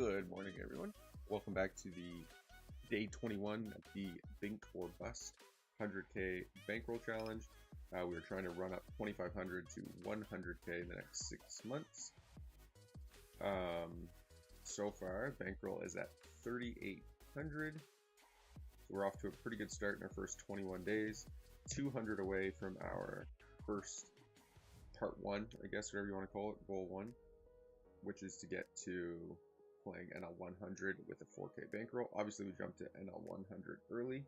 Good morning, everyone. Welcome back to the day 21 of the Bink or Bust 100K bankroll challenge. We are trying to run up 2,500 to 100K in the next 6 months. So far, bankroll is at 3,800. So we're off to a pretty good start in our first 21 days. 200 away from our first part 1, I guess, whatever you want to call it, goal 1, which is to get to playing NL 100 with a 4K bankroll. Obviously, we jumped to NL 100 early.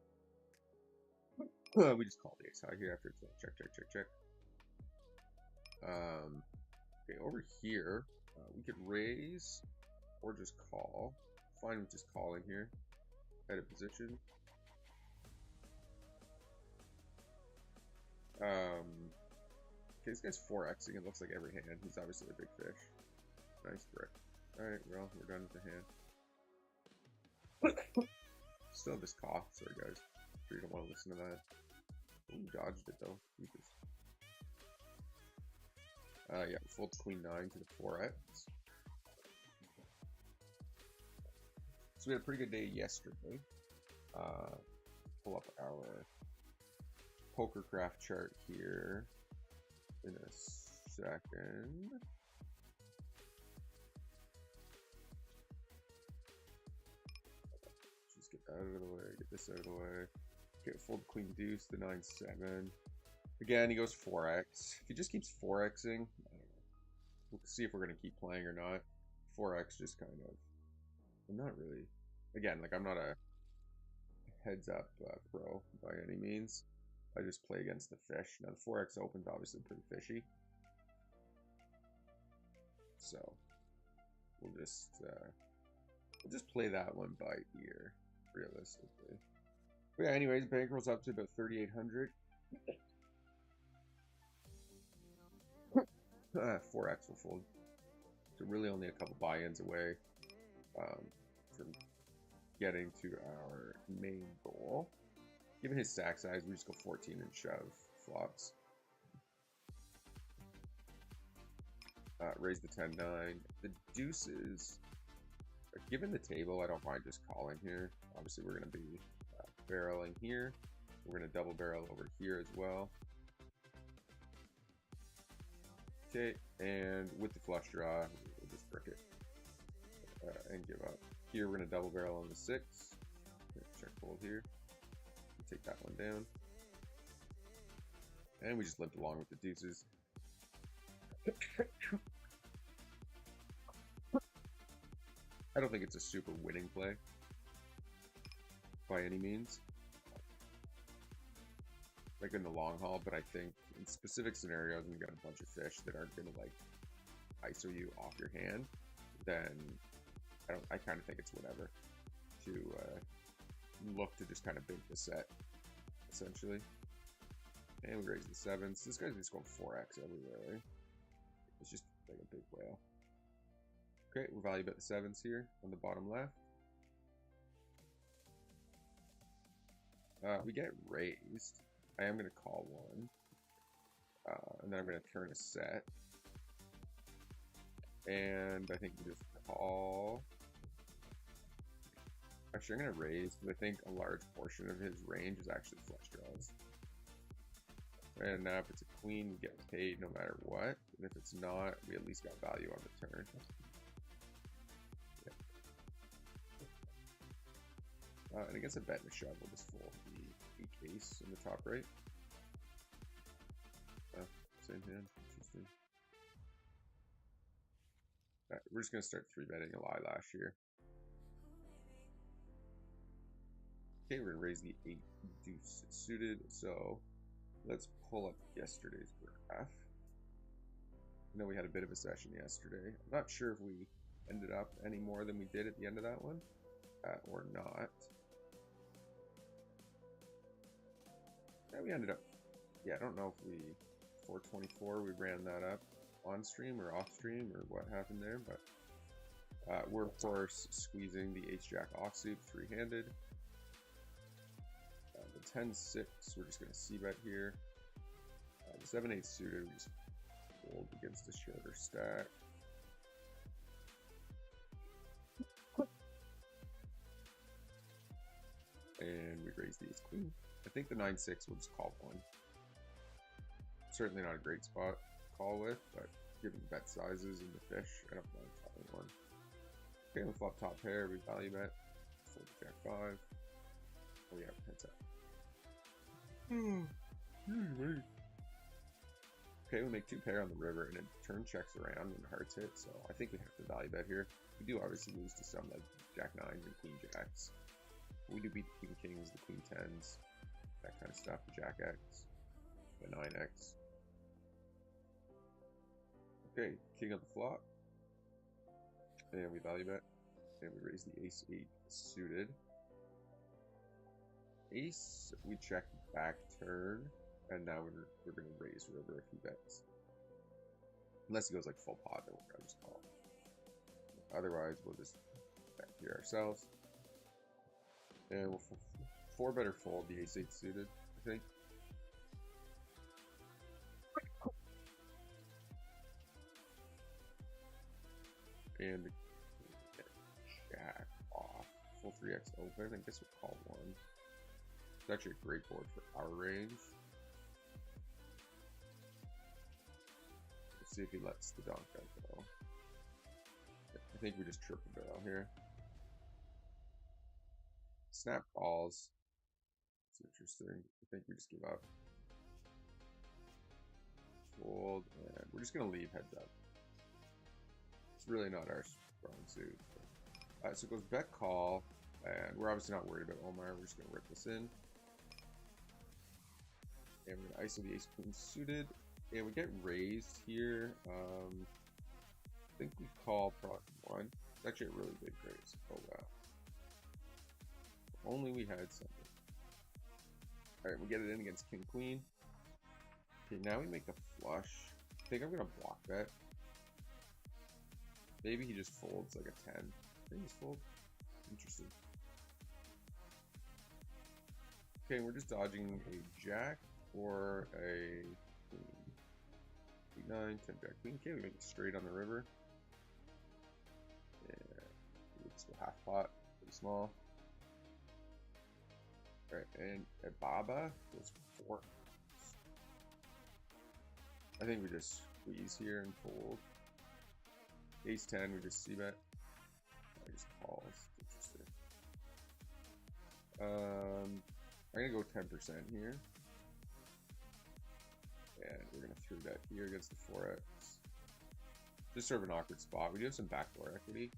We just called the ace high here after it's like check. Okay, over here, we could raise or just call. Fine with just calling here. Edit position. Okay, this guy's 4xing. It looks like every hand. He's obviously a big fish. Nice brick. Alright, well, we're done with the hand. Still have this cough. Sorry, guys. Sure you don't want to listen to that. Ooh, dodged it, though. Yeah, fold queen 9 to the 4x. So we had a pretty good day yesterday. Pull up our poker craft chart here in a second. Just get out of the way, get this out of the way. Okay, fold queen deuce, the 9-7. Again, he goes 4x. If he just keeps 4xing, I don't know. We'll see if we're going to keep playing or not. 4x just kind of, I'm not really, again, like I'm not a heads up pro by any means. I just play against the fish. Now the 4x open's obviously pretty fishy. So we'll just play that one by ear, realistically. But yeah, anyways, bankroll's up to about 3,800. 4x will fold. So really only a couple buy-ins away from getting to our main goal. Given his stack size, we just go 14 and shove flops. Raise the 10-9. The deuces, given the table, I don't mind just calling here. Obviously, we're going to be barreling here. We're going to double barrel over here as well. Okay, and with the flush draw, we'll just brick it and give up. Here, we're going to double barrel on the 6. Check fold here. Take that one down. And we just limped along with the deuces. I don't think it's a super winning play by any means, like in the long haul, but I think in specific scenarios when you got a bunch of fish that aren't going to like ISO you off your hand, then I kind of think it's whatever to look to just kind of bink the set essentially. And we raise the 7s. This guy's just going 4x everywhere. It's just like a big whale. Okay, we're value bet the 7s here on the bottom left. We get raised. I am going to call one. And then I'm going to turn a set. And I think we just call. Actually, I'm going to raise because I think a large portion of his range is actually flush draws. And now if it's a queen, we get paid no matter what. And if it's not, we at least got value on the turn. Yeah. And against a bet and a shove, we'll just fold the ace in the top right. Same hand. Interesting. Right, we're just going to start 3-betting a eyelash here. Okay, we're going to raise the 8 deuce suited. So let's pull up yesterday's graph. I know we had a bit of a session yesterday. I'm not sure if we ended up any more than we did at the end of that one or not. Yeah, we ended up, yeah, I don't know if we, 424, we ran that up on stream or off stream or what happened there, but we're of course squeezing the ace-jack offsuit 3-handed. The 10-6, we're just going to c-bet here. The 7-8 suited, we just fold against the shorter stack. And we raise the ace queen. I think the 9-6 will just call one. Certainly not a great spot to call with, but given bet sizes and the fish, I don't mind calling one. Okay, we flop top pair, we value bet. Fold jack 5. Oh yeah, heads up. Okay, we make 2 pair on the river, and it turn checks around when the hearts hit, so I think we have to value bet here. We do obviously lose to some like jack 9s and queen jacks. We do beat the queen kings, the queen 10s, that kind of stuff, the jack x, the 9x. Okay, king of the flop. And we value bet. And we raise the ace 8 suited. Ace, we check back turn. And now we're going to raise river if he bets. Unless he goes like full pot, then we're going to just call. Otherwise, we'll just bet here ourselves. And we'll 4-bet or fold the ace 8 suited, I think. And jack off. Full 3x open. I guess we'll call one. It's actually a great board for our range. Let's see if he lets the donk out though. I think we just trip a barrel here. Snap calls. It's interesting. I think we just give up. Fold, and we're just gonna leave heads up. It's really not our strong suit. So it goes bet call, and we're obviously not worried about Omar. We're just gonna rip this in. And we're gonna ISO the ace queen suited, and we get raised here. I think we call prot 1. It's actually a really big raise. Oh wow. If only we had something. Alright, we get it in against king queen. Okay, now we make the flush. I think I'm gonna block bet. Maybe he just folds like a 10. I think he's fold. Interesting. Okay, we're just dodging a jack or a queen. 8-9, 10 jack queen. Okay, we make it straight on the river. Yeah, let's go half pot, pretty small. Alright, and at Baba goes 4. I think we just squeeze here and fold. Ace 10, we just c-bet. I just call. Interesting. I'm gonna go 10% here. And we're gonna 3-bet here against the 4x. Just sort of an awkward spot. We do have some backdoor equity.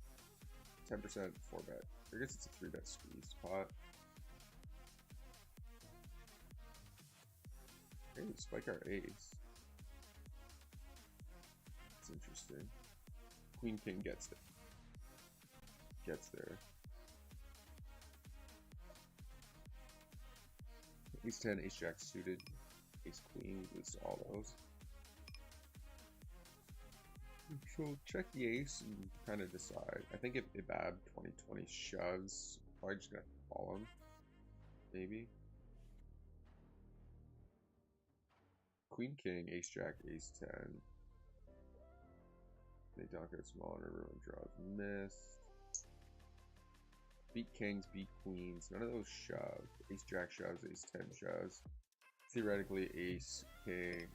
10% 4-bet. I guess it's a 3-bet squeeze pot. Okay, we spike our ace. It's interesting. Queen king gets it. Gets there. Ace 10, ace jack suited, ace queen, lose all those. So check the ace and kind of decide. I think if Ibab 2020 shoves, probably just gonna call him. Maybe. Queen king, ace jack, ace 10. They donk out small and everyone draws missed. Beat kings, beat queens. None of those shove. Ace jack shoves, ace 10 shoves. Theoretically, ace king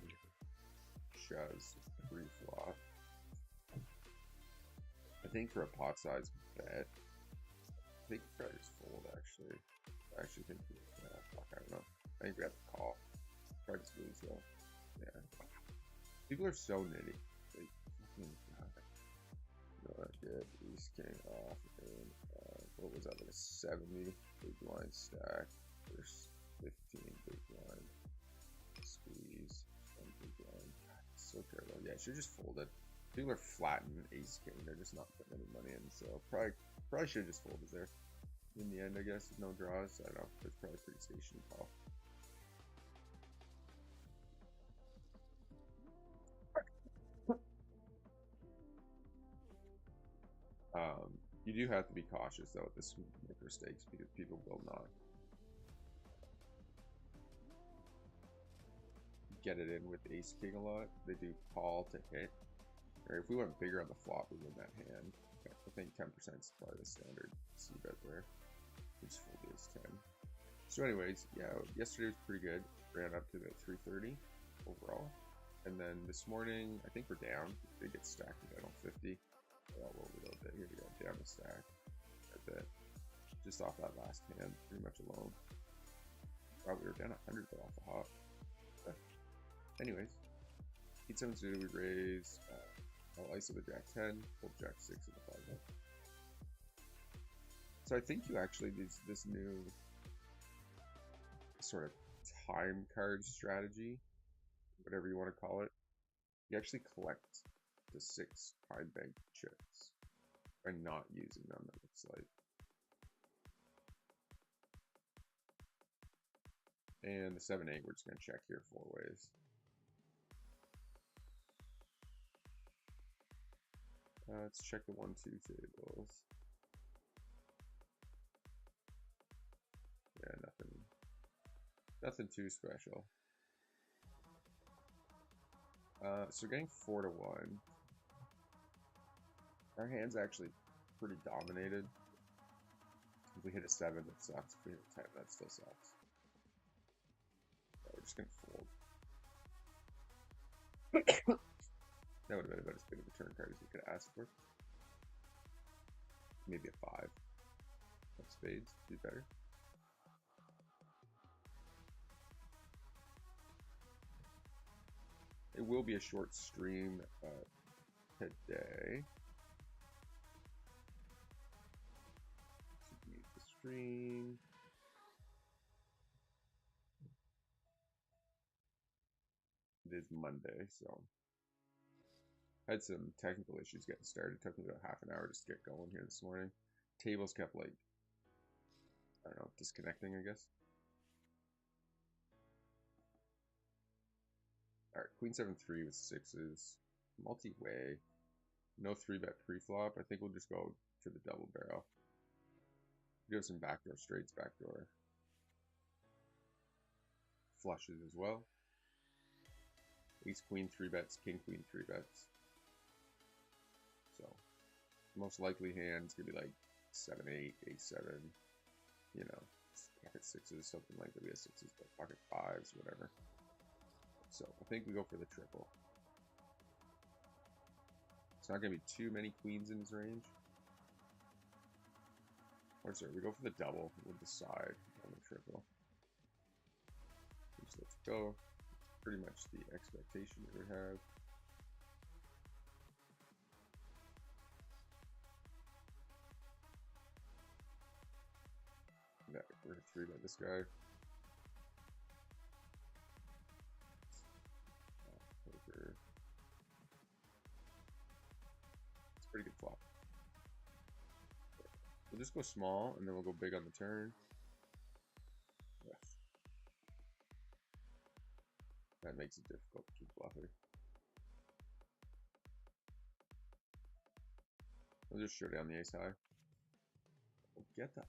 shoves pre-flop. I think for a pot size bet, I think we probably just fold actually. I actually think we, fuck, I don't know. I think we have to call. Probably just lose though. Yeah. People are so nitty. Like, good. Ace king off, and what was that? Like a 70 big blind stack. There's 15 big blind. Squeeze. 1 big blind. God, it's so terrible. Yeah, I should just fold it. People are flattening ace king. They're just not putting any money in. So probably should have just folded there. In the end, I guess, with no draws. I don't know. It's probably a pretty station call. You do have to be cautious though with this mistakes because people will not get it in with ace king a lot. They do call to hit. Or if we went bigger on the flop, we win that hand. I think 10% is probably the standard c-bet there. We just fold ace 10. So anyways, yeah, yesterday was pretty good. Ran up to about 330 overall. And then this morning, I think we're down. We did get stacked about 50. Well, a little bit. Here we go, down the stack a bit. Just off that last hand, pretty much alone. Wow, we were down 100 though off the hop. But anyways, 8-7 suited, we raise. I'll ISO the Jack 10, pull Jack 6 in the 5. So I think you actually this new sort of time card strategy, whatever you want to call it, you actually collect the 6 time bank chips by not using them, it looks like. And the 7-8, we're just going to check here 4 ways. Let's check the 1-2 tables. Yeah, nothing too special. So getting 4 to 1. Our hand's actually pretty dominated. If we hit a 7, that sucks. If we hit a 10, that still sucks. So we're just gonna fold. That would have been about as big of a turn card as we could ask for. Maybe a 5. Of spades would be better. It will be a short stream today. Use the stream. It is Monday, so I had some technical issues getting started. It took me about half an hour just to get going here this morning. Tables kept like, I don't know, disconnecting, I guess. Alright, Queen 7-3 with 6s. Multi-way. No 3-bet pre-flop. I think we'll just go to the double barrel. Do some backdoor straights, backdoor flushes as well. Ace Queen 3-bets, King Queen 3-bets. So, most likely hand's gonna be like 7-8, 8-7, you know, pocket 6s, something like that. We have 6s, but pocket 5s, whatever. So, I think we go for the triple. It's not gonna be too many queens in his range. Or sorry, we go for the double. We'll decide on the triple. Just let's go. Pretty much the expectation that we have. Yeah, we're gonna 3-bet this guy. Poker. It's a pretty good flop. We'll just go small and then we'll go big on the turn. Yes. That makes it difficult to keep bluffing. We'll just show down the ace high. We'll get that.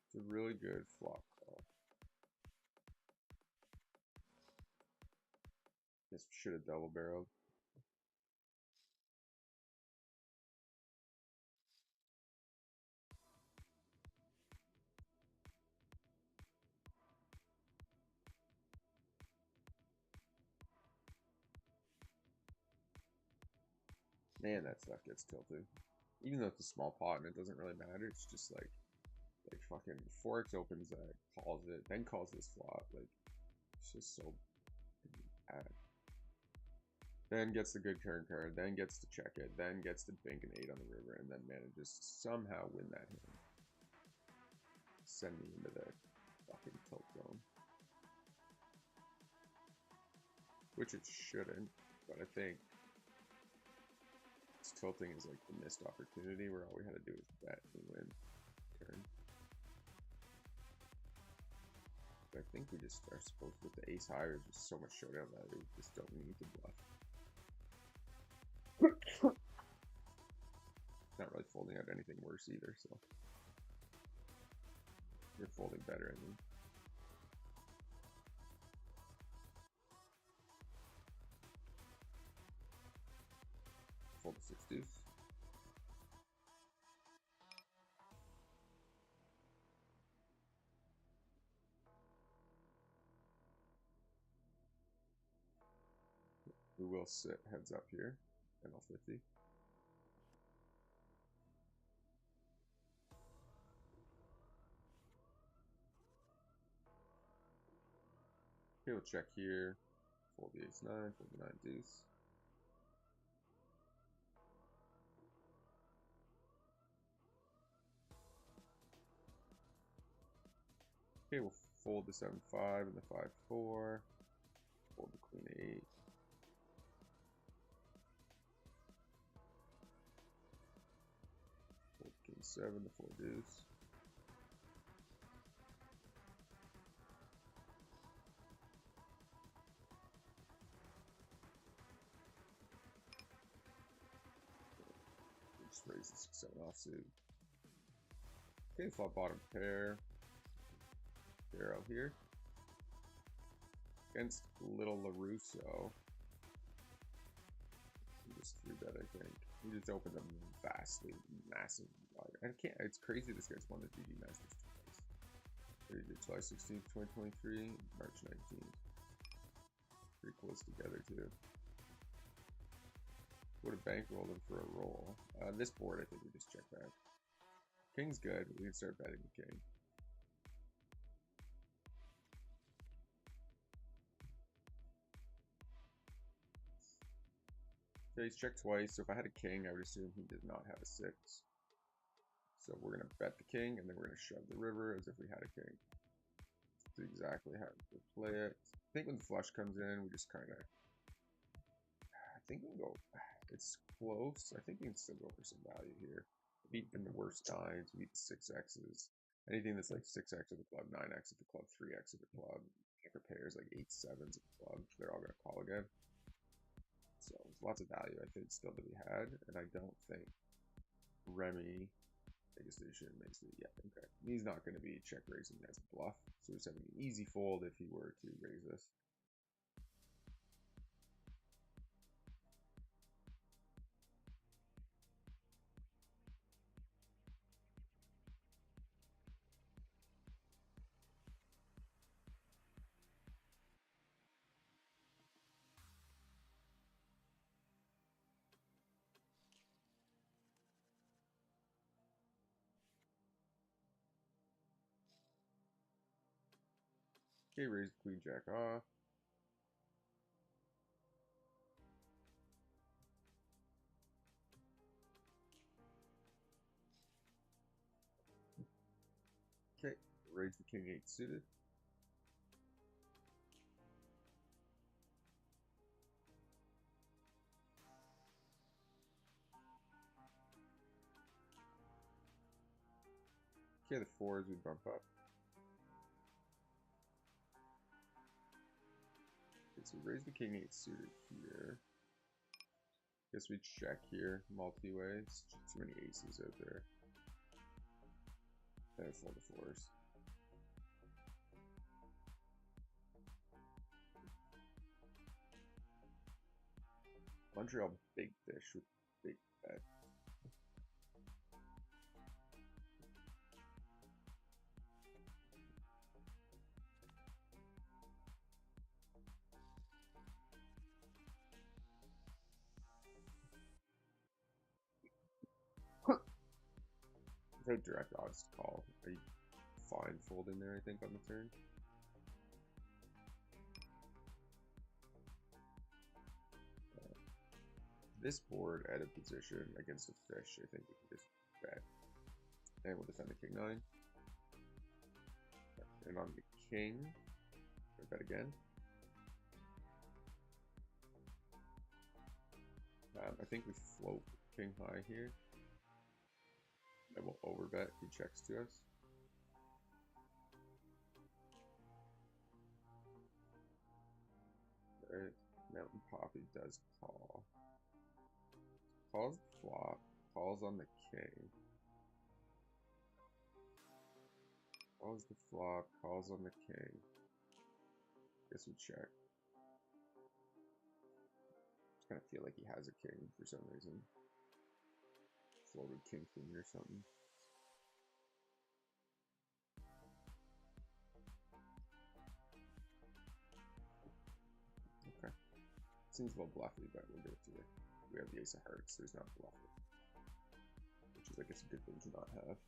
It's a really good flop call. Guess we should have double barreled. Man, that stuff gets tilted. Even though it's a small pot and it doesn't really matter, it's just like fucking 4x opens that, calls it, then calls this flop. Like, it's just so bad. Then gets the good turn card, then gets to check it, then gets to Bink an 8 on the river, and then manages to somehow win that hand. Send me into the fucking tilt zone. Which it shouldn't, but I think tilting is like the missed opportunity where all we had to do is bet and win turn. But I think we just are supposed with the ace high, there's just so much showdown that we just don't need to bluff. Not really folding out anything worse either, so you're folding better, I mean. Fold the 6 deuce. We will sit heads up here, NL50. Okay, we'll check here. Fold the ace-9, fold the 9 deuce. Okay, we'll fold the 7-5 and the 5-4. Fold the queen 8. Fold king 7, the 4 deuce. Just raise the 6-7 offsuit. Okay, flop bottom pair. Barrel here. Against little LaRusso. Just 3-bet, I think. He just opened a vastly massive wide. I can't, it's crazy this guy's won the GG Masters twice. He did July 16th, 2023, March 19th. Pretty close together, too. Would have bankrolled him for a roll. This board, I think we just check back. King's good. We can start betting the king. So he's checked twice. So if I had a king, I would assume he did not have a 6. So we're going to bet the king, and then we're going to shove the river as if we had a king. That's exactly how to play it. I think when the flush comes in, we just kind of... I think we can go... It's close. I think we can still go for some value here. Beat the worst nines, beat the 6x's. Anything that's like 6x of the club, 9x of the club, 3x of the club. Anchor pairs like 8-7s of the club. They're all going to call again. So there's lots of value, I think, still to be had. And I don't think Remy, biggest issue, makes it. Yeah, okay. He's not going to be check raising as a bluff. So he's having an easy fold if he were to raise this. Okay, raise the queen jack off. Okay, raise the king 8 suited. Okay, the 4s we bump up. Okay, so we raise the king 8 suited here. Guess we check here, multi-way. It's just too many aces out there. And fold the 4s. Montreal big fish with big bet. Without direct odds to call, are you fine folding there, I think, on the turn? This board at a position against a fish, I think we can just bet. And we'll defend the king 9. And on the king, I bet again. I think we float king high here. And we'll overbet, he checks to us. Alright, Mountain Poppy does call. Calls the flop, calls on the king. Calls the flop, calls on the king. Guess we check. Just kind of feel like he has a king for some reason. Floated king queen or something. Seems a little bluffy, but we'll give it to you. We have the ace of hearts, so he's not bluffing. Which is, I guess, a good thing to not have.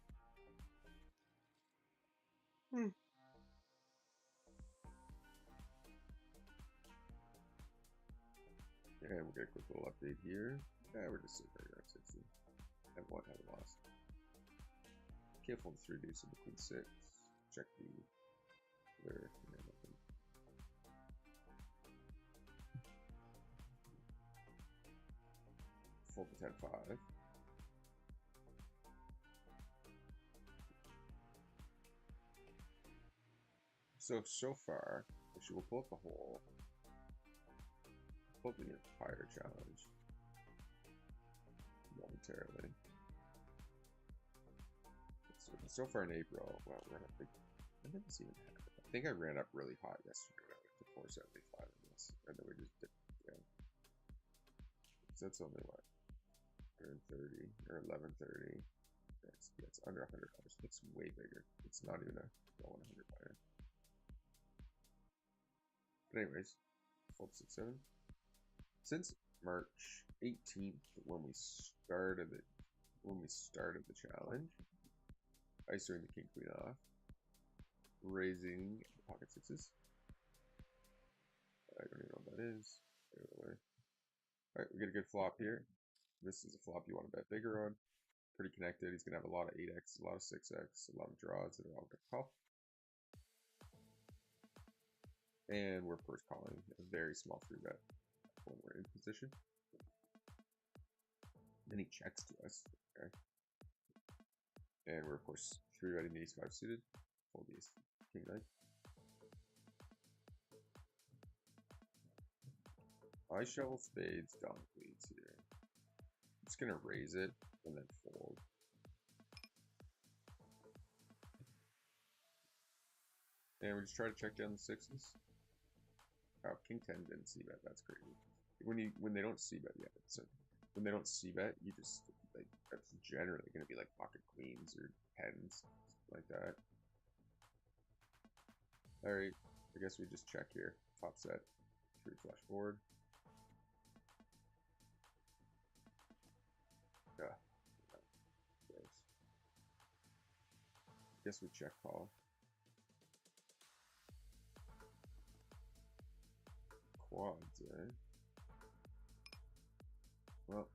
And we'll get a quick little update here. Yeah, we're just sitting right around 60. Have one, have lost. Can't fold the 3 deuce and the queen 6. Check the clear. Fold the 10-5. So far, actually, we'll pull up the whole. Pull up the entire challenge momentarily. So far in April, well, we're not big. I didn't even have it. I think I ran up really hot yesterday. I went to 475 in this, and then we just dipped down. So that's only what 130 or 1130. That's under $100. It's way bigger. It's not even a 100 player. But anyways, fold 6-7. Since March 18th, when we started the challenge, ISOing the king queen off, raising pocket sixes. I don't even know what that is. Alright, we get a good flop here. This is a flop you want to bet bigger on. Pretty connected. He's gonna have a lot of 8x, a lot of 6x, a lot of draws that are all gonna call. And we're first calling a very small 3-bet when we're in position. Then he checks to us. Okay. And we're of course 3-betting the ace-5 suited. Fold the ace king 9. I shovel spades, donk leads here. I'm just gonna raise it and then fold. And we just try to check down the 6s. Oh, king 10 didn't c-bet. That's crazy. When they don't c-bet yet, so when they don't c-bet, you just like that's generally gonna be like pocket queens or 10s, like that. All right, I guess we just check here. Top set, 3 flush board. Yeah. Yes. Guess we check call. Quads, eh? Well,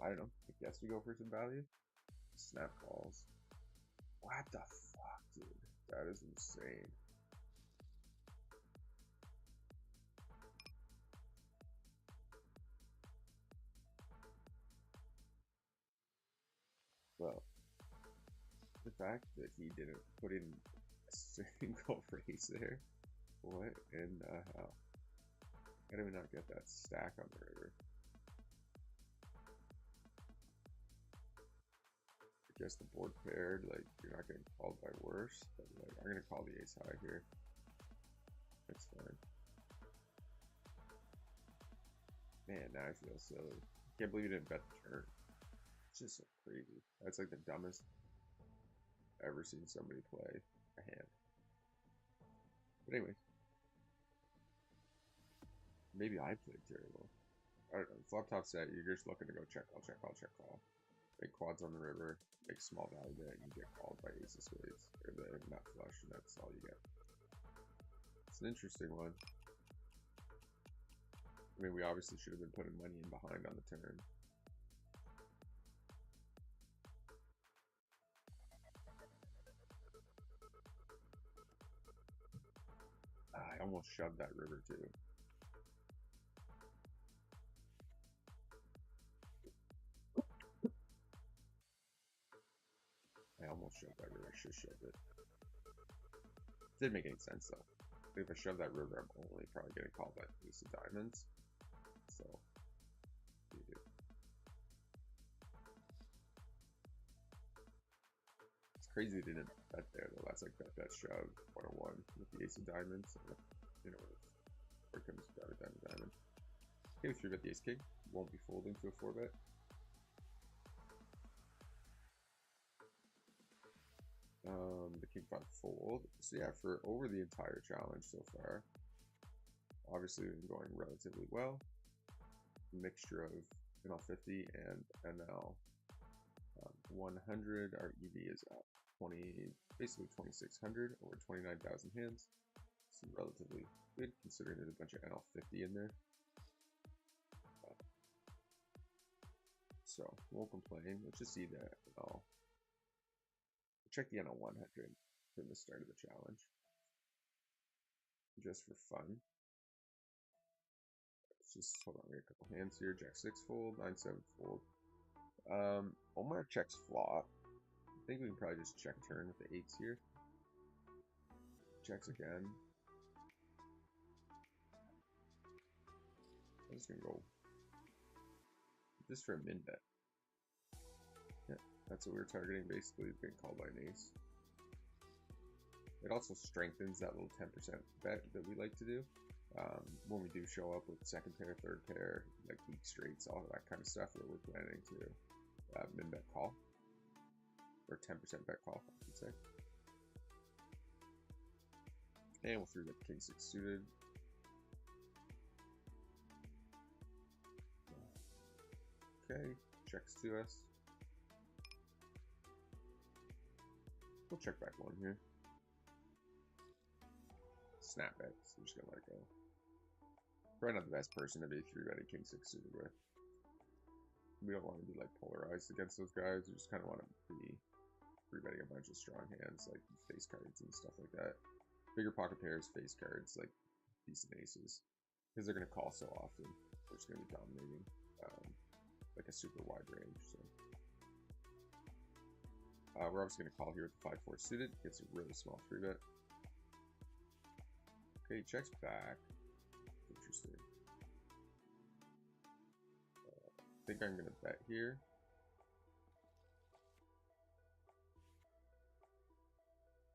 I don't know. I guess we go for some value. Snap calls. What the fuck, dude? That is insane. Well, the fact that he didn't put in a single raise there. What in the hell? How do we not get that stack on the river? I guess the board paired, like, you're not getting called by worse, but like, I'm gonna call the ace high here. That's fine. Man, now I feel silly. Can't believe you didn't bet the turn. It's just so crazy. That's like the dumbest I've ever seen somebody play a hand. But anyways. Maybe I played terrible. I don't know. Flop top set, you're just looking to go check call, check call, check call. Make quads on the river, make small value bet, and you get called by ace of spades. Or the nut flush, and that's all you get. It's an interesting one. I mean, we obviously should have been putting money in behind on the turn. I almost shoved that river too. I almost shoved that river. I should have shoved it. Didn't make any sense though. If I shove that river, I'm only probably getting called by ace of diamonds. So, it's crazy they didn't bet there though. That's like bet shove 101 with the ace of diamonds. So, you know, where comes diamond. Okay, we 3-bet the ace king. Won't be folding to a 4-bet. The king five fold. So yeah, for over the entire challenge so far, obviously we've been going relatively well. A mixture of NL 50 and NL 100. Our EV is at 20, basically 2,600 over 29,000 hands. It's relatively good considering there's a bunch of NL 50 in there. So won't complain. Let's just see that. I'll check the NL 100 from the start of the challenge, just for fun. Let's just hold on. We got a couple hands here. Jack 6 fold, 9-7 fold. Omar checks flop. I think we can probably just check turn with the 8s here. Checks again. I'm just gonna go just for a min bet. Yeah, that's what we were targeting, basically being called by an ace. It also strengthens that little 10% bet that we like to do when we do show up with second pair, third pair, like weak straights, all that kind of stuff that we're planning to min bet call, or 10% bet call, I should say. And we'll through the king 6 suited. Okay, checks to us. We'll check back one here. Snap bet, so we're just gonna let it go. Probably not the best person to be 3-betting king 6 suited with. We don't want to be like polarized against those guys. We just kind of want to be 3-betting a bunch of strong hands like face cards and stuff like that. Bigger pocket pairs, face cards, like decent aces, because they're gonna call so often. We're just gonna be dominating. Like a super wide range. So we're obviously going to call here with the 5-4 suited. Gets a really small 3-bet. Okay, checks back. Interesting. I think I'm going to bet here.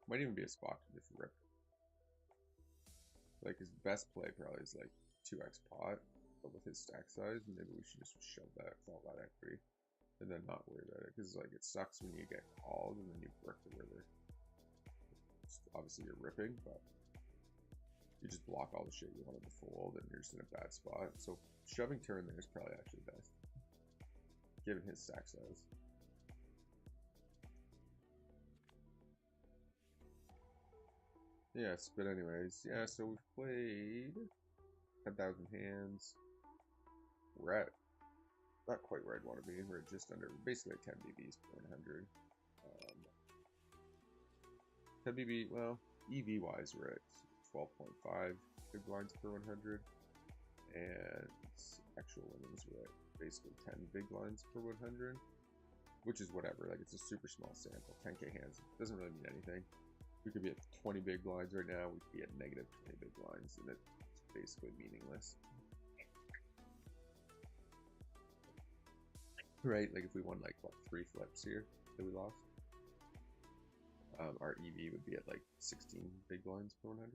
Might even be a spot to just rip. Like his best play probably is like 2x pot. But with his stack size, maybe we should just shove that, all that equity, and then not worry about it, because like it sucks when you get called and then you brick the river. Obviously you're ripping, but you just block all the shit you wanted to fold, and you're just in a bad spot. So shoving turn there is probably actually best, given his stack size. Yes, but anyways, yeah. So we've played 10,000 hands. We're at not quite where I'd want to be. We're just under, basically 10 BBs per 100. 10 BB, well, EV wise, we're at 12.5 big blinds per 100, and actual winnings, we're at basically 10 big blinds per 100, which is whatever. Like, it's a super small sample. 10k hands doesn't really mean anything. We could be at 20 big blinds right now. We could be at negative 20 big blinds, and it's basically meaningless. Right, like if we won like what, 3 flips here that we lost, our EV would be at like 16 big blinds per 100.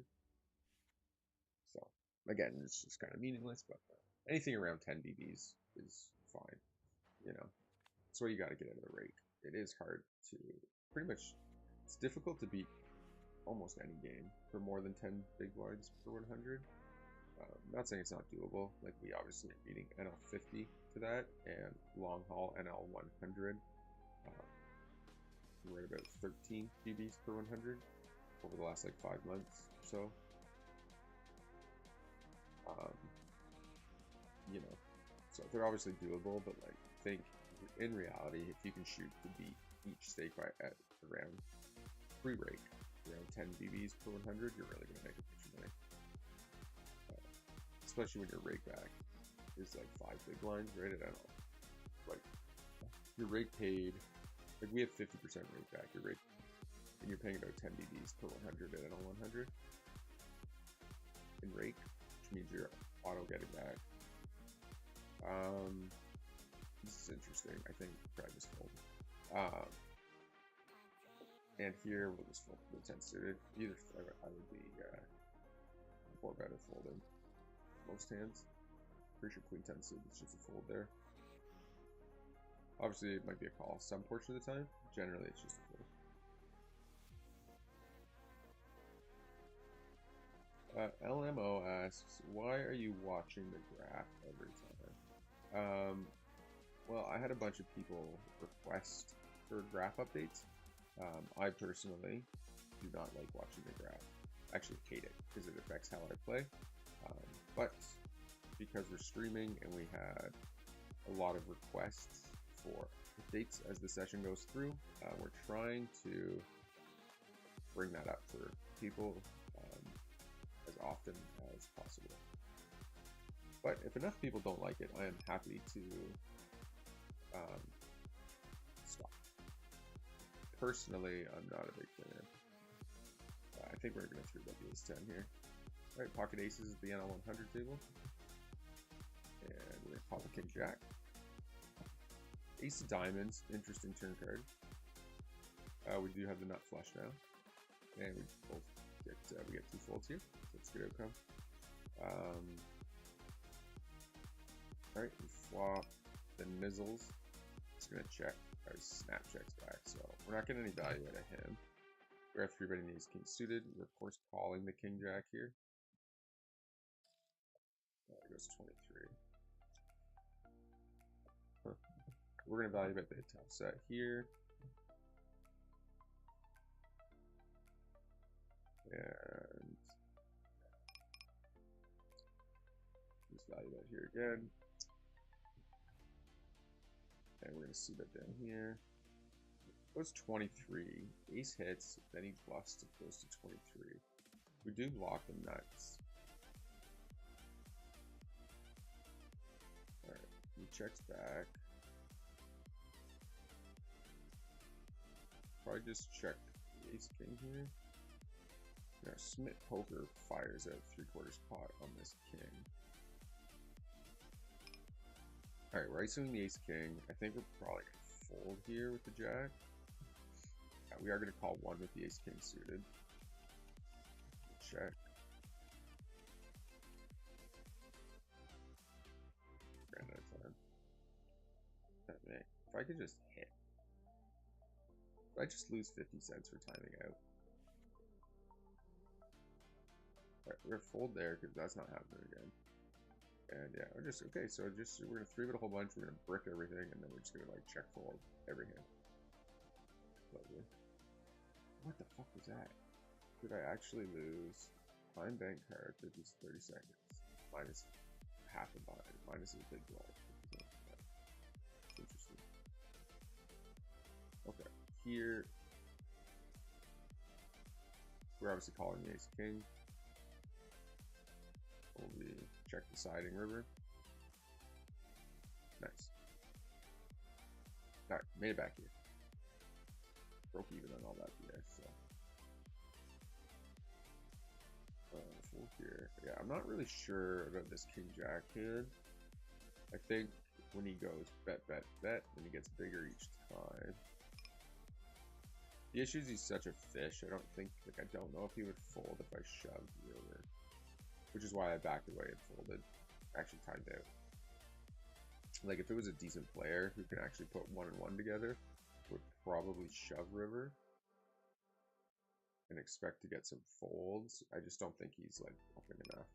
So again, it's just kind of meaningless, but anything around 10 BBs is fine. You know, that's what you got to get out of the rake. It is hard to, pretty much, it's difficult to beat almost any game for more than 10 big blinds per 100. Not saying it's not doable. Like, we obviously are beating NL 50 to that, and long haul NL 100. We're at about 13 BBs per 100 over the last like 5 months or so. You know, so they're obviously doable, but like, think in reality, if you can shoot to beat each stake by at around pre-rake, around 10 BBs per 100, you're really gonna make a bunch of money. Especially when your rake back is like 5 big blinds, right? I don't know. Like, your rake paid, like we have 50% rake back. Your rake, and you're paying about 10 BBs per 100 at NL 100 in rake, which means you're auto getting back. This is interesting. I think probably just fold. And here we'll just fold the 10 suited. Either I would be 4-bet or folding. Most hands. Pretty sure queen 10 suited is just a fold there. Obviously, it might be a call some portion of the time. Generally, it's just a fold. LMO asks, why are you watching the graph every time? Well, I had a bunch of people request for graph updates. I personally do not like watching the graph. I actually hate it because it affects how I play. But because we're streaming and we had a lot of requests for updates as the session goes through, we're trying to bring that up for people as often as possible. But if enough people don't like it, I am happy to stop. Personally, I'm not a big fan. I think we're going to 3-bet the ace 10 here. Alright, pocket aces is the NL 100 table. And we're going to pop a king jack. Ace of diamonds, interesting turn card. We do have the nut flush now. And we both get, we get 2 folds here. So that's a good outcome. Alright, we flop the nizzles. It's going to check. Our snap checks back, so we're not getting any value out of him. We're at 3-betting the ace king suited. We're of course calling the king jack here. It goes 23. Huh. We're going to value bet the top set here. And just value bet here again. And we're going to see bet down here. Goes 23. Ace hits, then he bluffs, it goes to 23. We do lock the nuts. Alright, he checks back. Probably just check the ace king here. Now, Smith Poker fires out 3/4 pot on this king. Alright, we're isoming the ace king. I think we're probably going to fold here with the jack. Yeah, we are going to call 1 with the ace king suited. Check. Ran out of time. If I could just hit. If I just lose 50 cents for timing out. Alright, we're gonna fold there because that's not happening again. And yeah, we're just okay. So we're gonna 3-bet a whole bunch. We're gonna brick everything, and then we're just gonna like check fold every hand. Lovely. What the fuck was that? Did I actually lose? Fine bank card, 30 seconds. Minus half a buy. Minus a big blow. Interesting. Okay, here we're obviously calling the ace king. We check the siding river. Nice. Alright, made it back here. Broke even on all that BS, so. Full here. Yeah, I'm not really sure about this king jack hand. I think when he goes bet, bet, bet, then he gets bigger each time. The issue is he's such a fish. I don't know if he would fold if I shoved river. Which is why I backed away and folded. Actually timed out. Like if it was a decent player who can actually put 1 and 1 together, would probably shove river and expect to get some folds. I just don't think he's like bluffing enough.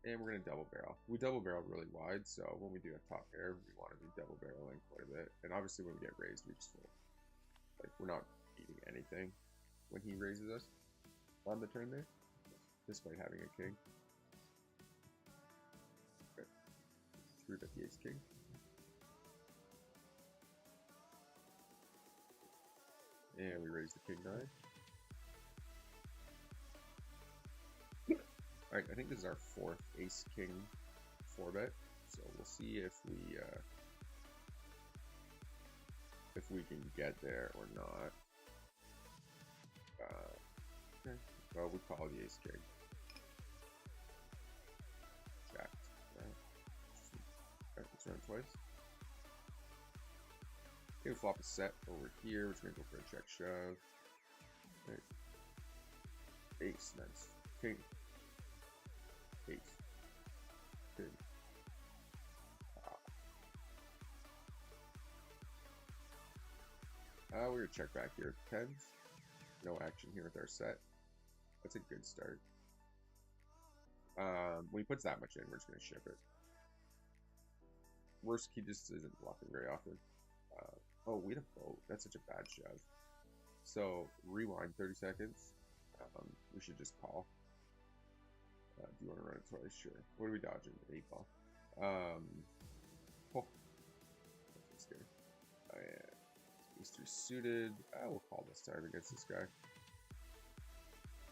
And we're gonna double barrel. We double barrel really wide, so when we do have top pair, we want to be double barreling quite a bit. And obviously when we get raised, we just fold. Like we're not eating anything when he raises us on the turn there, despite having a king. Okay. 3-bet the ace king. And we raise the king 9. Alright, I think this is our 4th ace king 4-bet, so we'll see if we can get there or not. Okay. Well, we call the ace king. Jack. Alright, let's run twice. Okay, we flop a set over here. We're just gonna go for a check shove. Right. Ace, nice. King. Ace. King. We're gonna check back here. 10s. No action here with our set. That's a good start. When he puts that much in, we're just going to ship it. Worst, he just isn't bluffing very often. Oh, we had a boat. That's such a bad shove. So, rewind 30 seconds. We should just call. Do you want to run it twice? Sure. What are we dodging? 8 ball. Oh. That's scary. And these 3 suited. We'll call this time against this guy.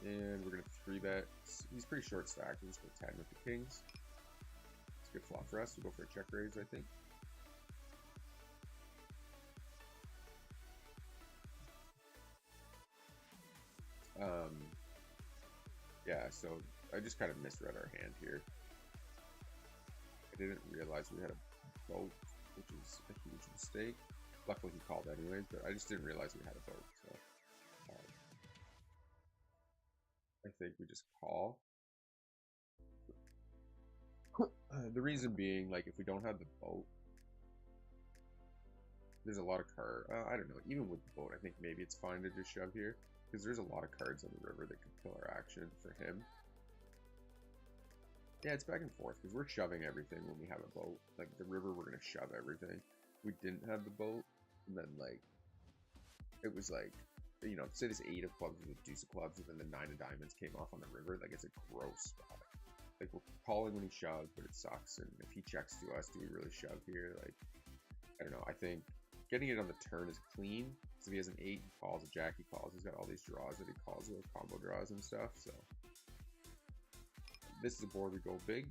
And we're going to 3-bet. He's pretty short stacked. We'll just go 10 with the kings. It's a good flop for us. We'll go for a check raise, I think. Yeah, so I just kind of misread our hand here. I didn't realize we had a boat, which is a huge mistake. Luckily he called anyways, but I just didn't realize we had a boat, so I think we just call. The reason being, like, if we don't have the boat, there's a lot of I don't know, even with the boat, I think maybe it's fine to just shove here. Because there's a lot of cards on the river that could kill our action for him. Yeah, it's back and forth, because we're shoving everything when we have a boat. Like, the river, we're going to shove everything. We didn't have the boat, and then, like, it was like, you know, say this 8 of clubs with a deuce of clubs, and then the 9 of diamonds came off on the river. Like, it's a gross spot. Like, we're calling when he shoves, but it sucks. And if he checks to us, do we really shove here? Like, I don't know. I think getting it on the turn is clean. So if he has an 8, he calls, a jack, he calls. He's got all these draws that he calls with, combo draws and stuff. So this is a board we go big.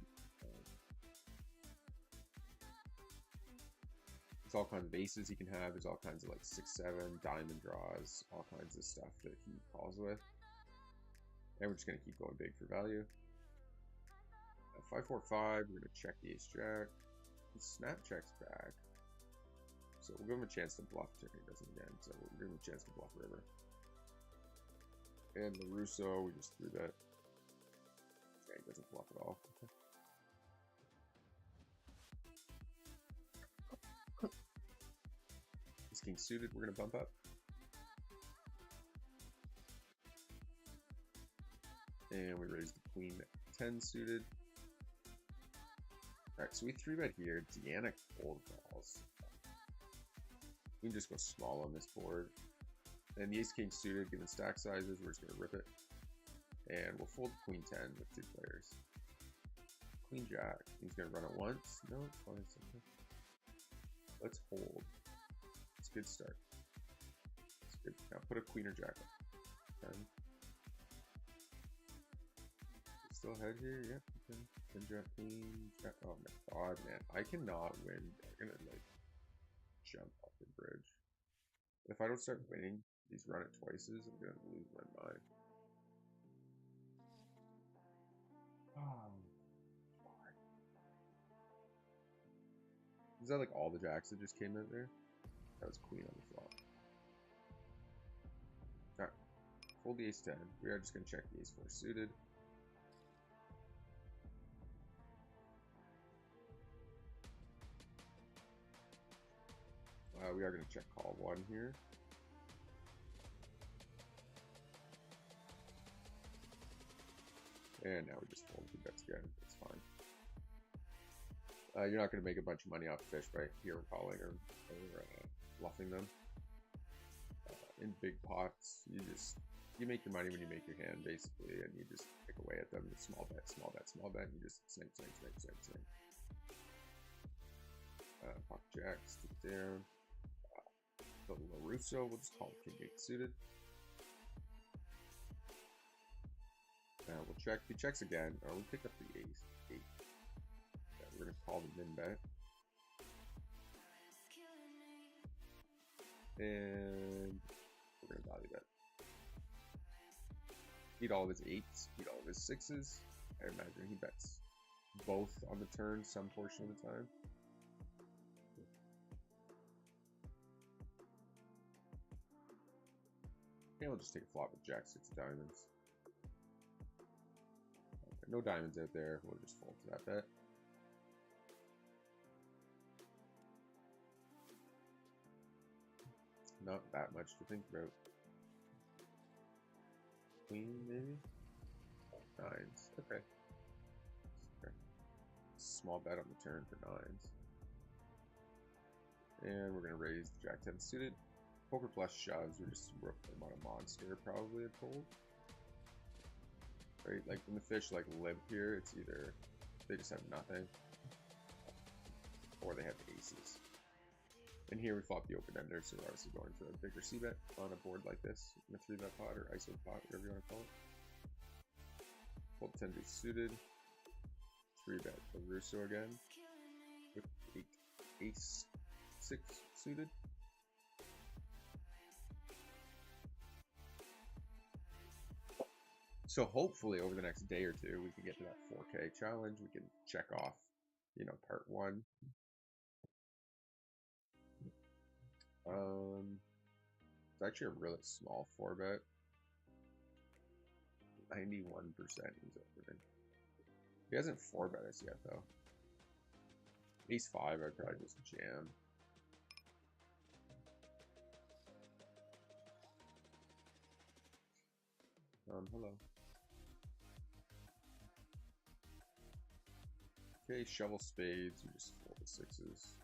There's all kinds of aces he can have. There's all kinds of like 6-7 diamond draws, all kinds of stuff that he calls with. And we're just gonna keep going big for value. 5-4-5. We're gonna check the ace jack. He snap checks back. So we'll give him a chance to bluff turn. He doesn't again, so we'll give him a chance to bluff river. And the Russo, we just threw that. Yeah, he doesn't bluff at all. This king suited, we're gonna bump up. And we raise the queen 10 suited. Alright, so we 3-bet here. Deanna cold calls. We can just go small on this board. And the ace king suited, given stack sizes, we're just gonna rip it. And we'll fold queen 10 with 2 players. Queen jack. He's gonna run it once. No, it's fine. Let's hold. It's a good start. It's good. Now put a queen or jack up. 10. Still ahead here? Yep. Okay. Queen jack, queen jack. Oh my god, man. I cannot win. I'm gonna like jump off the bridge. If I don't start winning these run it twices, I'm gonna lose my mind. Oh, is that like all the jacks that just came out there? That was queen on the flop. Alright, fold the ace 10. We are just gonna check the ace 4 suited. We are going to check call 1 here. And now we just fold 2 bets again. It's fine. You're not going to make a bunch of money off fish by hero calling or bluffing them. In big pots, you make your money when you make your hand, basically, and you just pick away at them. Small bet, small bet, small bet, and you just sink. Pocket jacks, stick it down. The LaRusso, we'll just call it king 8 suited. We'll check. He checks again. We pick up the ace 8. Yeah, we're gonna call the min bet. And we're gonna value bet. Beat all of his 8s, beat all of his 6s. I imagine he bets both on the turn some portion of the time. And we'll just take a flop with jack 6 diamonds. Okay, no diamonds out there. We'll just fold to that bet. Not that much to think about. queen, maybe? Nines. Okay. Small bet on the turn for nines. And we're going to raise the Jack 10 suited. Poker plus shoves, we're just rook them on a monster, probably a fold. Right, like when the fish like live here, it's either they just have nothing, or they have aces. And here we flop the open ender, so we're obviously going for a bigger c-bet on a board like this, in a 3-bet pot or ISO pot, whatever you want to call it. Fold 10 deuce suited. 3-bet the Russo again with ace 6 suited. So hopefully over the next day or two we can get to that 4K challenge. We can check off, you know, part 1. It's actually a really small 4-bet. 91% he's opening. He hasn't 4-bet us yet though. Ace 5 I'd probably just jam. Hello. Okay, shovel spades, you just fold the 6s.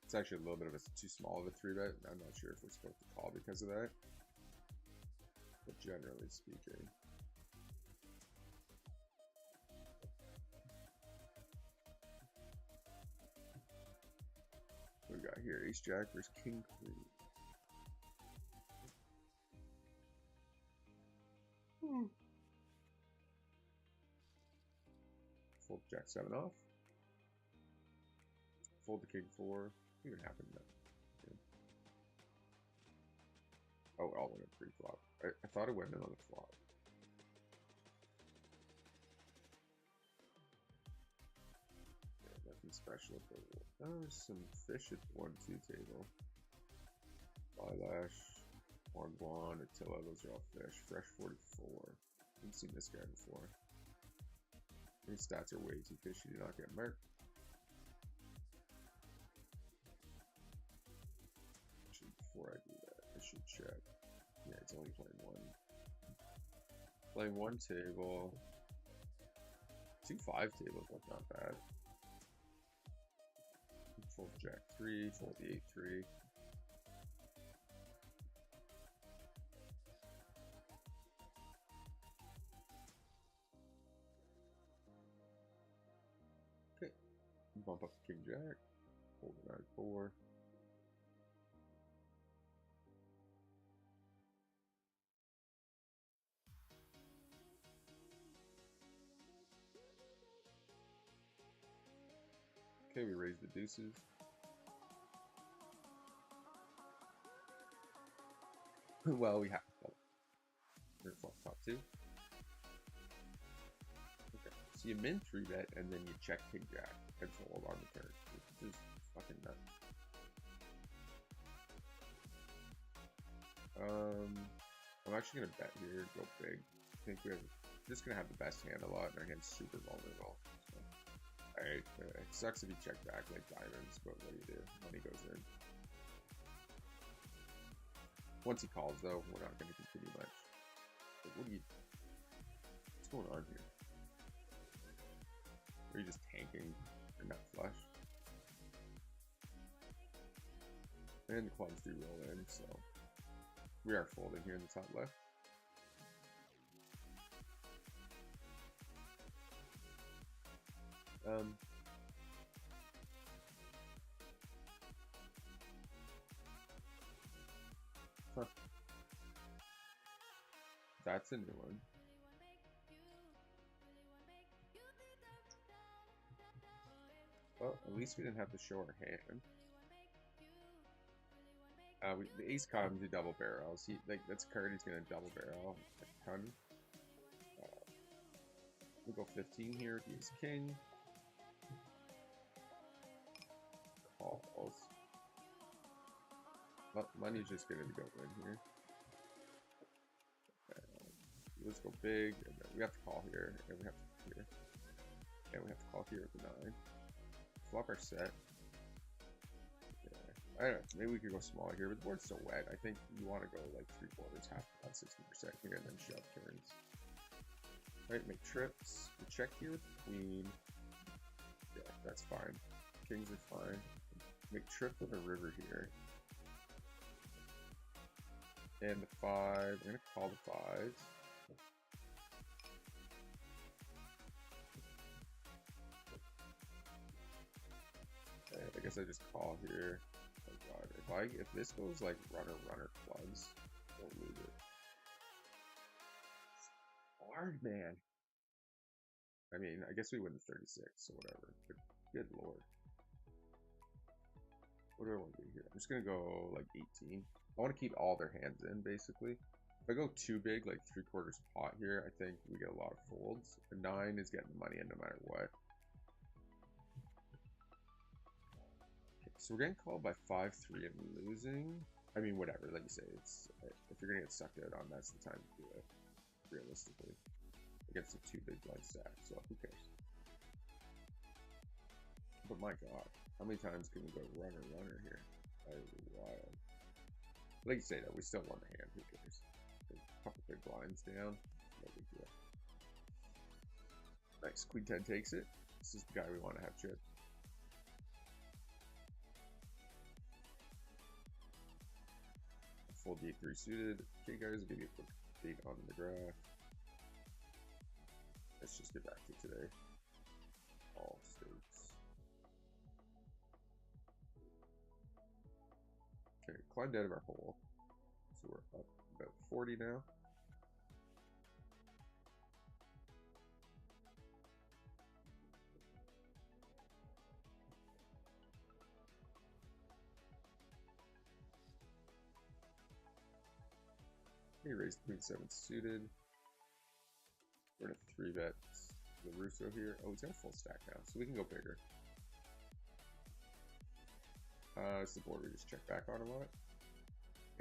It's actually a little bit of a too small of a 3-bet. I'm not sure if we're supposed to call because of that. But generally speaking. What we got here? Ace Jack versus King Queen. Fold Jack 7 off. Fold the King 4. What even happened then? Okay. Oh, it all went in pre-flop. I thought it went in on the flop. Yeah, nothing special. Oh, there's some fish at the 1-2 table. Eyelash, Juan, Attila, those are all fish. Fresh 44. Haven't seen this guy before. These stats are way too fishy to not get marked. Actually, before I do that, I should check. Yeah, it's only playing one. Playing one table. 2-5 tables look not bad. Fold Jack 3, fold the 8-3. Okay. Bump up King Jack. Fold the 9-4. Okay, we raise the deuces. Well, we have to fold. We're flop top 2. Okay, so you min 3-bet and then you check King Jack and fold on the turn, which is fucking nuts. I'm actually gonna bet here, go big. I think we're just gonna have the best hand a lot, and our hand's super vulnerable. So. Alright, it sucks if you check back like diamonds, but what do you do? Money goes in. Once he calls, though, we're not going to continue much. Like, what's going on here? Are you just tanking your nut flush? And the clubs do roll in, so we are folding here in the top left. Huh. That's a new one. Well, at least we didn't have to show our hand. The ace comes, he double barrels. That's a card he's gonna double barrel a ton. We'll go 15 here with the ace king. Calls. Money's just gonna go in here. Let's go big, and then we have to call here, and we have to here. And we have to call here with the 9. Flop our set. Yeah. I don't know, maybe we could go smaller here, but the board's so wet. I think you want to go like 3/4, half, about 60% here, and then shove turns. Alright, make trips. We check here with the queen. Yeah, that's fine. Kings are fine. Make trip with a river here. And the 5. I'm going to call the 5s. Okay, I guess I just call here. Oh god, if this goes like runner clubs, don't lose it. Hard, man. I mean, I guess we win the 36, so whatever. But good lord. What do I want to do here? I'm just going to go like 18. I want to keep all their hands in, basically. If I go too big, like 3/4 pot here, I think we get a lot of folds. A 9 is getting money in no matter what. Okay, so we're getting called by 5-3 and losing. I mean, whatever, like you say, it's if you're going to get sucked out on, that's the time to do it, realistically. Against a 2 big blind stack, so who cares? But my god, how many times can we go runner here? That is wild. Like you say though, we still won the hand, who cares? A couple big blinds down, no big deal. Nice, Queen 10 takes it. This is the guy we want to have chip. Full D3 suited. Okay guys, I'll give you a quick update on the graph. Let's just get back to today. All states. Okay, climbed out of our hole. So we're up about 40 now. He raised Queen 7 suited. We're gonna 3-bet the Russo here. Oh, he's got a full stack now, so we can go bigger. It's the board we just check back on a lot.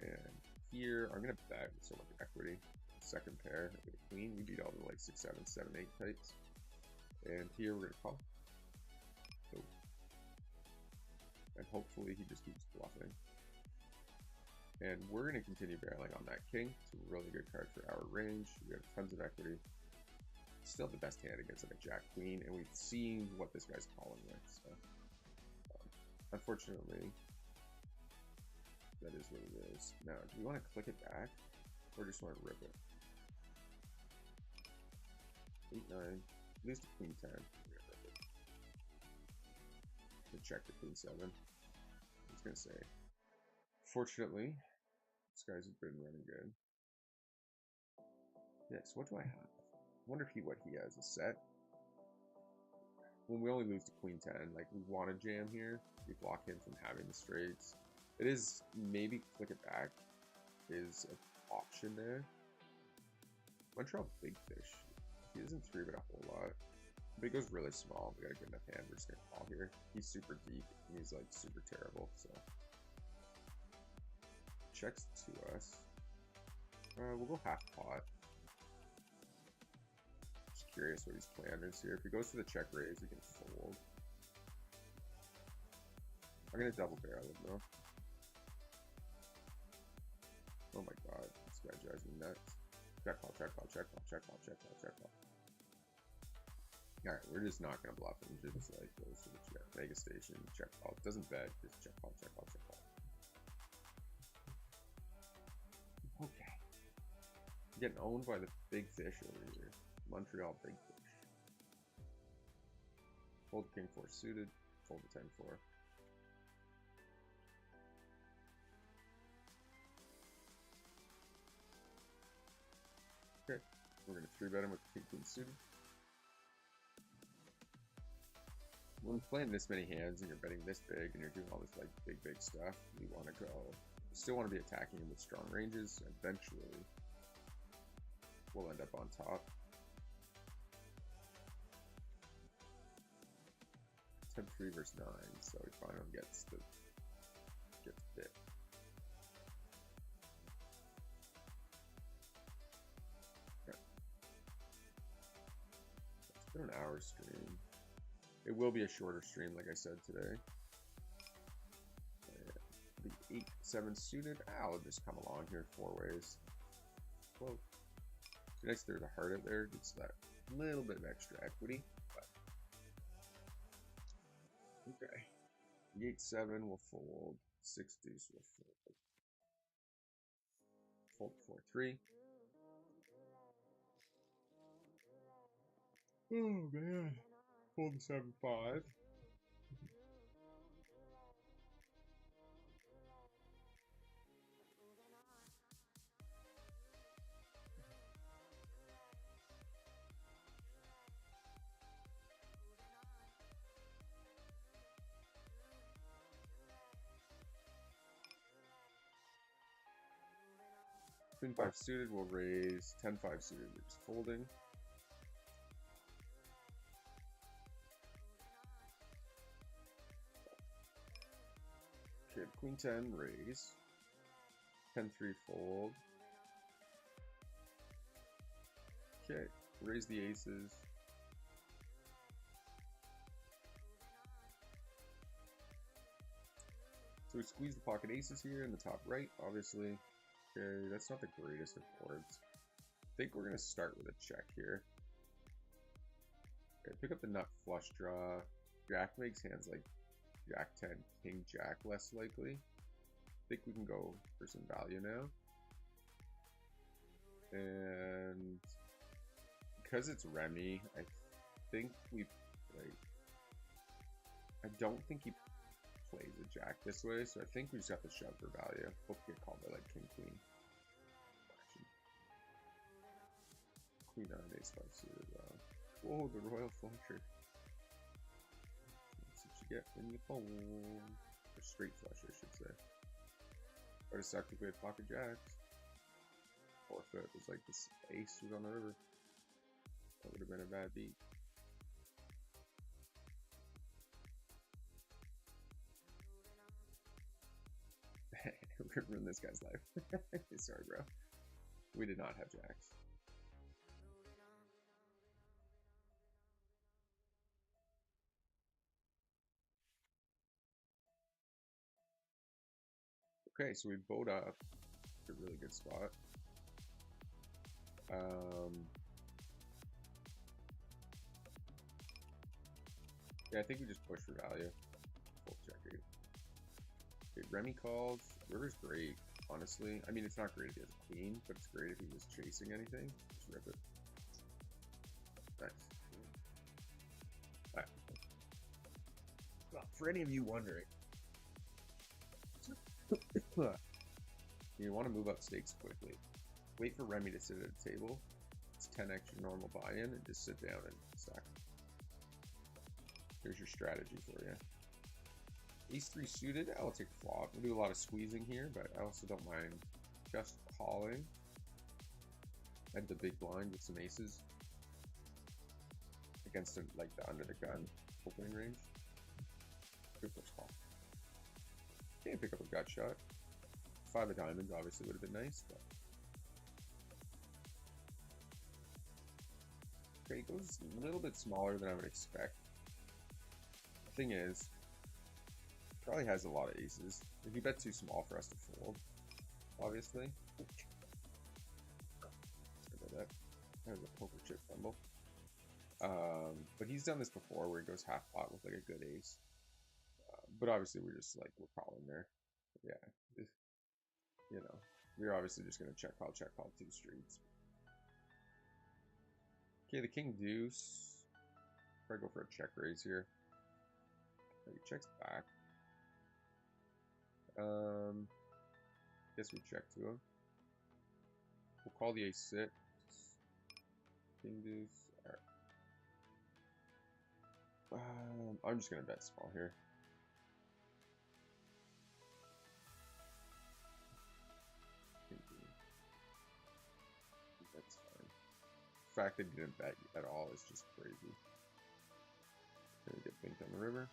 And here, I'm gonna bet with so much equity. Second pair with a queen. We beat all the like 6, 7, 7, 8 types. And here we're gonna call. So, and hopefully he just keeps bluffing. And we're gonna continue barreling on that king. It's a really good card for our range. We have tons of equity. Still the best hand against like a jack queen, and we've seen what this guy's calling with. So, unfortunately, that is what it is. Now, do we want to click it back, or just want to rip it? 8, 9, at least a queen 10. We're gonna rip it. We check the queen 7. I was gonna say, fortunately, this guy's been running good. Yeah, so what do I have? I wonder if what he has is set. When we only lose to queen 10, like we want to jam here. We block him from having the straights. It is maybe click it back is an option there. Montreal big fish. He doesn't 3-bet a whole lot, but he goes really small. We got a good enough hand. We're just gonna call here. He's super deep and he's like super terrible. So checks to us. We'll go half pot. Curious what his plan is here. If he goes to the check raise, he can fold. I'm gonna double barrel him though. Oh my god, this guy drives me nuts. Check call, check call, check call, check call, check call, check call. Alright, we're just not gonna bluff him. Just like goes to the check. Mega station, check call. Doesn't bet, just check call, check call, check call. Okay. I'm getting owned by the big fish over here. Montreal big fish. Fold king 4 suited, fold the 10-4. Okay, we're gonna 3-bet him with king queen suited. When playing this many hands and you're betting this big and you're doing all this like big stuff, you want to go. You still want to be attacking him with strong ranges. Eventually, we'll end up on top. 10-3 versus 9, so he finally gets bit. Okay. It's been an hour stream. It will be a shorter stream, like I said today. 8-7 suited. I'll just come along here 4 ways. Whoa. So next there's a heart out there, gets that little bit of extra equity. But okay. The 8-7 will fold. 6 deuce will fold. Fold 4-3. Oh man. Fold the 7-5. Queen 5 suited will raise. 10-5 suited, we're just folding. Okay, Queen 10 raise. 10-3 fold. Okay, raise the aces. So we squeeze the pocket aces here in the top right, obviously. Okay, that's not the greatest of boards. I think we're going to start with a check here. Okay, pick up the nut flush draw. Jack makes hands like Jack 10, King Jack less likely. I think we can go for some value now. And because it's Remy, I think we play. I don't think he plays a Jack this way, so I think we just have to shove for value. Hope we get called by like King Queen. Queen 9, ace 5 suited. Whoa, the royal flusher. That's what you get when you fold. Or straight flush, I should say. Would have sucked if we had pocket jacks. Or if it was like this ace was on the river. That would have been a bad beat. We're gonna ruin this guy's life. Sorry, bro. We did not have jacks. Okay, so we bowed up. It's a really good spot. Yeah, I think we just push for value. Full check here. Okay, Remy calls. River's great, honestly. I mean, it's not great if he has a queen, but it's great if he was chasing anything. Just rip it. Nice. Alright. Well, for any of you wondering, you want to move up stakes quickly. Wait for Remy to sit at a table. It's 10 extra normal buy-in, and just sit down and stack. Here's your strategy for you. Ace 3 suited, I'll take flop. We'll do a lot of squeezing here, but I also don't mind just calling. And the big blind with some aces against like the under the gun opening range. Good first call. Can't pick up a gut shot. 5 of diamonds obviously would have been nice, but okay, he goes a little bit smaller than I would expect. The thing is, probably has a lot of aces. If you bet too small for us to fold, obviously. Sorry about that. That was a poker chip fumble. But he's done this before where he goes half pot with like a good ace. But obviously we're just like, we're calling there. But yeah, you know, we're obviously just going to check call 2 streets. Okay, the king deuce. Probably go for a check raise here. He checks back. Guess we check to him. We'll call the ace 6. King deuce. Alright. I'm just gonna bet small here. That's fine. The fact that he didn't bet at all is just crazy. Gonna get Bink on the river.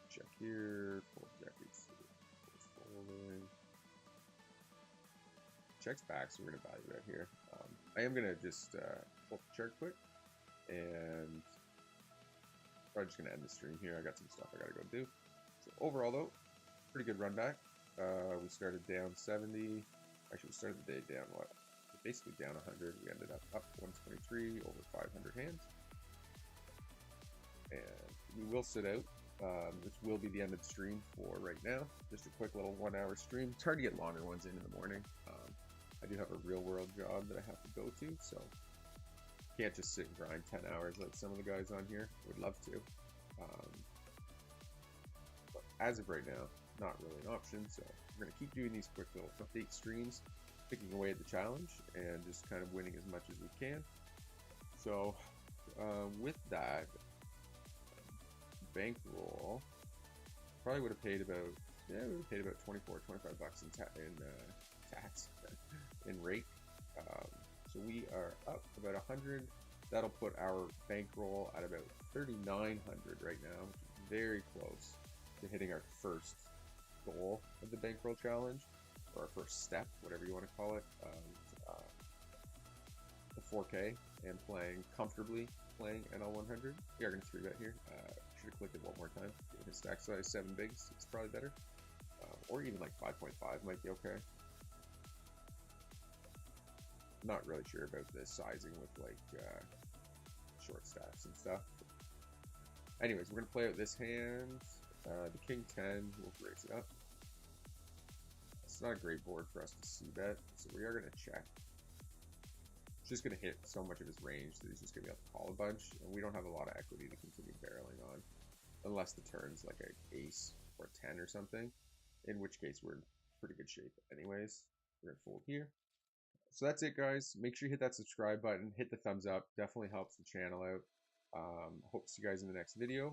Check here. Fold jack 8 folding. Checks back, so we're gonna value that here. I am gonna just pull the chart quick and Probably just gonna end the stream here. I got some stuff I gotta go do. So overall though, pretty good run back. We started down 70. Actually, we started the day down what? Basically down 100. We ended up 123, over 500 hands. And we will sit out. This will be the end of the stream for right now. Just a quick little 1 hour stream. It's hard to get longer ones in the morning. I do have a real world job that I have to go to, so can't just sit and grind 10 hours like some of the guys on here. Would love to. But as of right now, not really an option, so we're going to keep doing these quick little update streams, picking away at the challenge, and just kind of winning as much as we can. So with that, bankroll probably would have paid about, we would have paid about 24, 25 bucks in tax, in rate. So we are up about 100. That'll put our bankroll at about 3,900 right now, which is very close to hitting our first goal of the bankroll challenge, or our first step, whatever you want to call it, the 4K, and playing comfortably, playing NL100. We are going to 3-bet here. Should have clicked it one more time. His stack size 7 bigs, it's probably better. Or even like 5.5 might be okay. Not really sure about the sizing with like short stacks and stuff. Anyways, we're gonna play out this hand. The king 10, we'll raise it up. It's not a great board for us to see bet, so we are gonna check. It's just gonna hit so much of his range that he's just gonna be able to call a bunch, and we don't have a lot of equity to continue barreling on, unless the turn's like an ace or 10 or something, in which case we're in pretty good shape anyways. We're gonna fold here. So that's it, guys. Make sure you hit that subscribe button, hit the thumbs up. Definitely helps the channel out. Hope to see you guys in the next video.